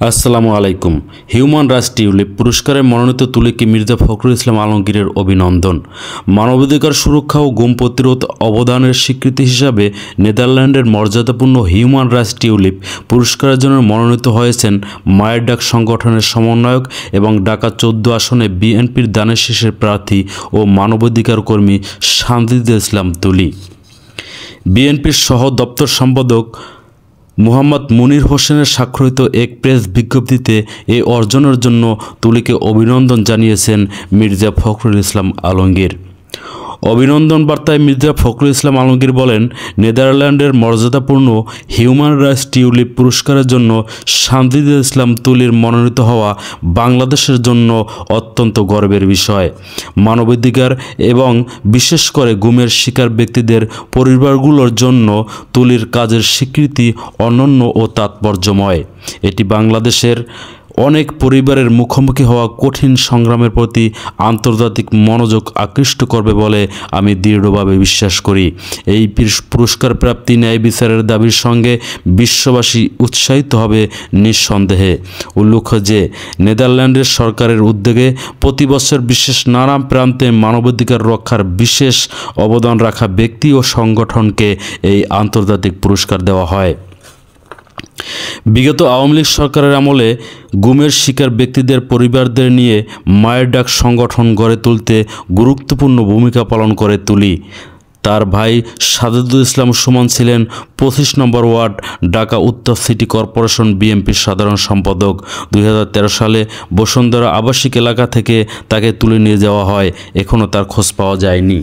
আসসালামু আলাইকুম। Human rights tulip পুরস্কারে মনোনীত তুলিকে মির্জা ফখরুল ইসলাম আলমগীরের অভিনন্দন। মানবাধিকার সুরক্ষা ও গুম প্রতিরোধ অবদানের স্বীকৃতি হিসাবে নেদারল্যান্ডের মর্যাদাপূর্ণ হিউম্যান রাইটস টিউলিপ পুরস্কারের জন্য মনোনীত হয়েছেন মায়ের ডাক সংগঠনের সমন্বয়ক এবং ঢাকা 14 আসনে বিএনপির দানের শীষের প্রার্থী ও মানবাধিকার কর্মী সানজিদা ইসলাম তুলি। বিএনপির সহ দপ্তর সম্পাদক মোহাম্মদ মুনির হোসেনের স্বাক্ষরিত এক প্রেস বিজ্ঞপ্তিতে এই অর্জনের জন্য তুলিকে অভিনন্দন জানিয়েছেন মির্জা ফখরুল ইসলাম আলমগীর। অভিনন্দন বার্তায় মির্জা ফখরুল ইসলাম আলমগীর বলেন, নেদারল্যান্ডের মর্যাদাপূর্ণ হিউম্যান রাইটস টিউলিপ পুরস্কারের জন্য সানজিদা ইসলাম তুলির মনোনীত হওয়া বাংলাদেশের জন্য অত্যন্ত গর্বের বিষয়। মানবাধিকার এবং বিশেষ করে গুমের শিকার ব্যক্তিদের পরিবারগুলোর জন্য তুলির কাজের স্বীকৃতি অনন্য ও তাৎপর্যময়। এটি বাংলাদেশের অনেক পরিবারের মুখোমুখি হওয়া কঠিন সংগ্রামের প্রতি আন্তর্জাতিক মনোযোগ আকৃষ্ট করবে বলে আমি দৃঢ়ভাবে বিশ্বাস করি। এই পুরস্কার প্রাপ্তি ন্যায় বিচারের দাবির সঙ্গে বিশ্ববাসী উৎসাহিত হবে নিঃসন্দেহে। উল্লেখ্য যে নেদারল্যান্ডের সরকারের উদ্যোগে প্রতি বছর বিশ্বের নানা প্রান্তে মানবাধিকার রক্ষার বিশেষ অবদান রাখা ব্যক্তি ও সংগঠনকে এই আন্তর্জাতিক পুরস্কার দেওয়া হয়। বিগত আওয়ামী লীগ সরকারের আমলে গুমের শিকার ব্যক্তিদের পরিবারদের নিয়ে মায়ের ডাক সংগঠন গড়ে তুলতে গুরুত্বপূর্ণ ভূমিকা পালন করে তুলি। তার ভাই সাজেদুল ইসলাম সুমন ছিলেন 25 নম্বর ওয়ার্ড ঢাকা উত্তর সিটি কর্পোরেশন বিএনপির সাধারণ সম্পাদক। 2013 সালে বসুন্ধরা আবাসিক এলাকা থেকে তাকে তুলে নিয়ে যাওয়া হয়, এখনও তার খোঁজ পাওয়া যায়নি।